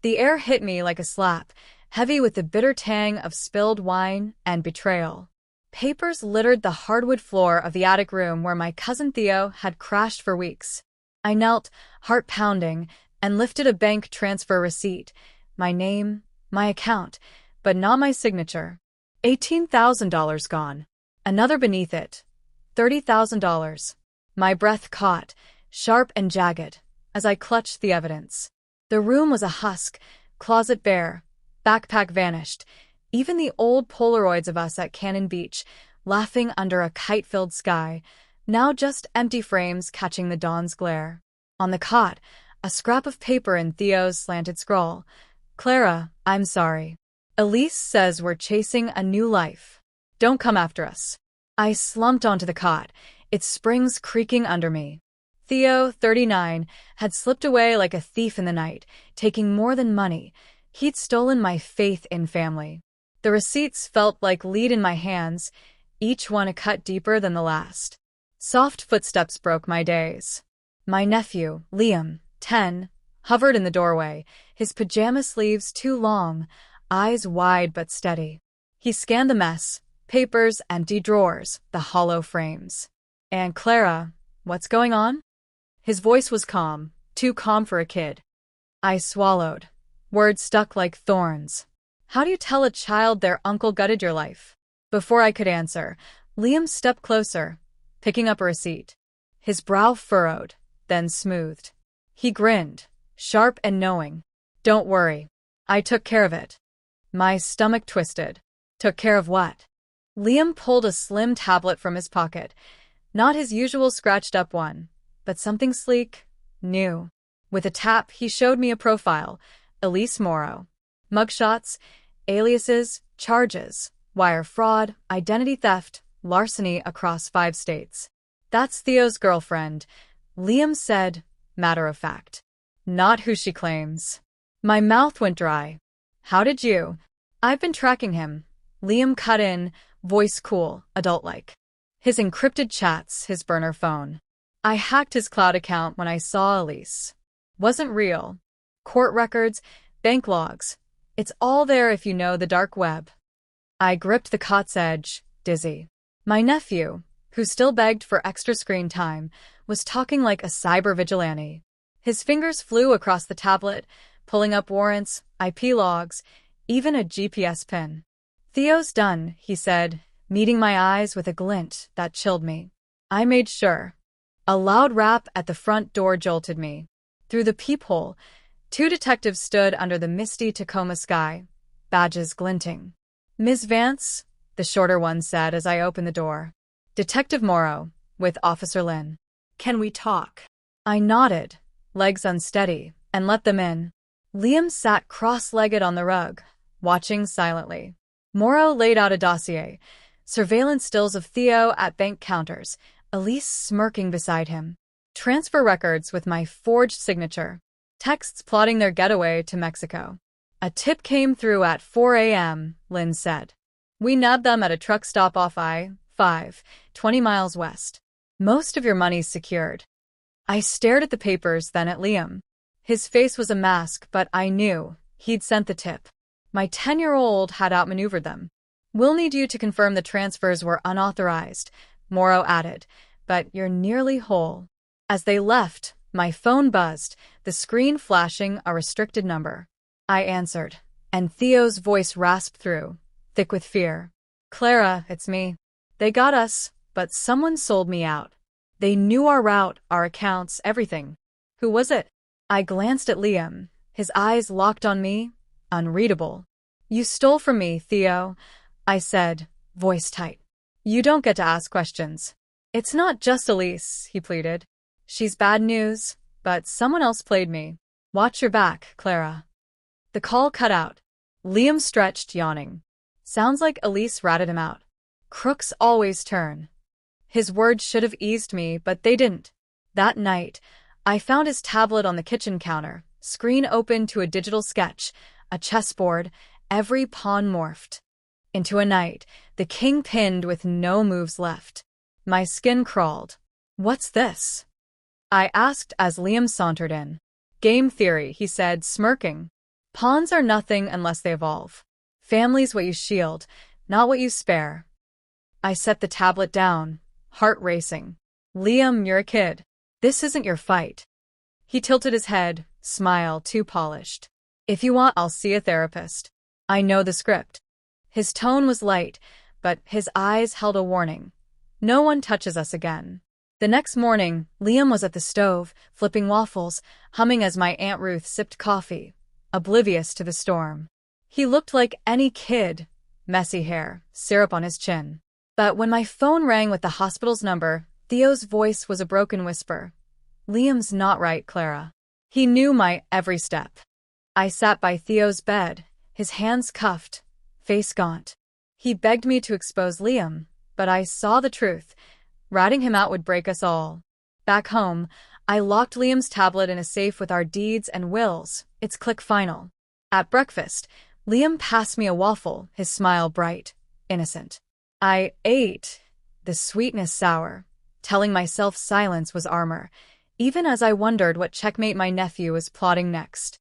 The air hit me like a slap, heavy with the bitter tang of spilled wine and betrayal. Papers littered the hardwood floor of the attic room where my cousin Theo had crashed for weeks. I knelt, heart pounding, and lifted a bank transfer receipt. My name, my account, but not my signature. $18,000 gone. Another beneath it. $30,000. My breath caught, sharp and jagged, as I clutched the evidence. The room was a husk, closet bare, backpack vanished, even the old Polaroids of us at Cannon Beach, laughing under a kite-filled sky, now just empty frames catching the dawn's glare. On the cot, a scrap of paper in Theo's slanted scrawl. Clara, I'm sorry. Elise says we're chasing a new life. Don't come after us. I slumped onto the cot, its springs creaking under me. Theo, 39, had slipped away like a thief in the night, taking more than money. He'd stolen my faith in family. The receipts felt like lead in my hands, each one a cut deeper than the last. Soft footsteps broke my daze. My nephew, Liam, 10, hovered in the doorway, his pajama sleeves too long, eyes wide but steady. He scanned the mess, papers, empty drawers, the hollow frames. "Aunt Clara, what's going on?" His voice was calm, too calm for a kid. I swallowed. Words stuck like thorns. How do you tell a child their uncle gutted your life? Before I could answer, Liam stepped closer, picking up a receipt. His brow furrowed, then smoothed. He grinned, sharp and knowing. "Don't worry. I took care of it." My stomach twisted. Took care of what? Liam pulled a slim tablet from his pocket. Not his usual scratched-up one, but something sleek, new. With a tap, he showed me a profile. Elise Morrow. Mugshots, aliases, charges, wire fraud, identity theft, larceny across 5 states. "That's Theo's girlfriend," Liam said, matter of fact. "Not who she claims." My mouth went dry. "How did you?" "I've been tracking him." Liam cut in, voice cool, adult-like. His encrypted chats, his burner phone. "I hacked his cloud account when I saw Elise. Wasn't real. Court records, bank logs. It's all there if you know the dark web." I gripped the cot's edge, dizzy. My nephew, who still begged for extra screen time, was talking like a cyber vigilante. His fingers flew across the tablet, pulling up warrants, IP logs, even a GPS pin. "Theo's done," he said, meeting my eyes with a glint that chilled me. I made sure. A loud rap at the front door jolted me. Through the peephole, 2 detectives stood under the misty Tacoma sky, badges glinting. "Miss Vance," the shorter one said as I opened the door. "Detective Morrow, with Officer Lynn. Can we talk?" I nodded, legs unsteady, and let them in. Liam sat cross-legged on the rug, watching silently. Morrow laid out a dossier, surveillance stills of Theo at bank counters, Elise smirking beside him. Transfer records with my forged signature. Texts plotting their getaway to Mexico. "A tip came through at 4 a.m., Lynn said. "We nabbed them at a truck stop off I-5, 20 miles west. Most of your money's secured." I stared at the papers, then at Liam. His face was a mask, but I knew he'd sent the tip. My 10-year-old had outmaneuvered them. "We'll need you to confirm the transfers were unauthorized," Morrow added, "but you're nearly whole." As they left, my phone buzzed, the screen flashing a restricted number. I answered, and Theo's voice rasped through, thick with fear. "Clara, it's me. They got us, but someone sold me out. They knew our route, our accounts, everything." "Who was it?" I glanced at Liam, his eyes locked on me, unreadable. "You stole from me, Theo," I said, voice tight. "You don't get to ask questions." "It's not just Elise," he pleaded. "She's bad news, but someone else played me. Watch your back, Clara." The call cut out. Liam stretched, yawning. "Sounds like Elise ratted him out. Crooks always turn." His words should have eased me, but they didn't. That night, I found his tablet on the kitchen counter, screen open to a digital sketch, a chessboard, every pawn morphed into a knight, the king pinned with no moves left. My skin crawled. "What's this?" I asked as Liam sauntered in. "Game theory," he said, smirking. Pawns are nothing unless they evolve. Family's what you shield, not what you spare. I set the tablet down, heart racing. Liam, you're a kid. This isn't your fight. He tilted his head, smile too polished. If you want, I'll see a therapist. I know the script. His tone was light, but his eyes held a warning. No one touches us again. The next morning, Liam was at the stove, flipping waffles, humming as my Aunt Ruth sipped coffee, oblivious to the storm. He looked like any kid, messy hair, syrup on his chin. But when my phone rang with the hospital's number, Theo's voice was a broken whisper. Liam's not right, Clara. He knew my every step. I sat by Theo's bed, his hands cuffed, face gaunt. He begged me to expose Liam, but I saw the truth. Ratting him out would break us all. Back home, I locked Liam's tablet in a safe with our deeds and wills. It's click final. At breakfast, Liam passed me a waffle, his smile bright, innocent. I ate, the sweetness sour, telling myself silence was armor, even as I wondered what checkmate my nephew was plotting next.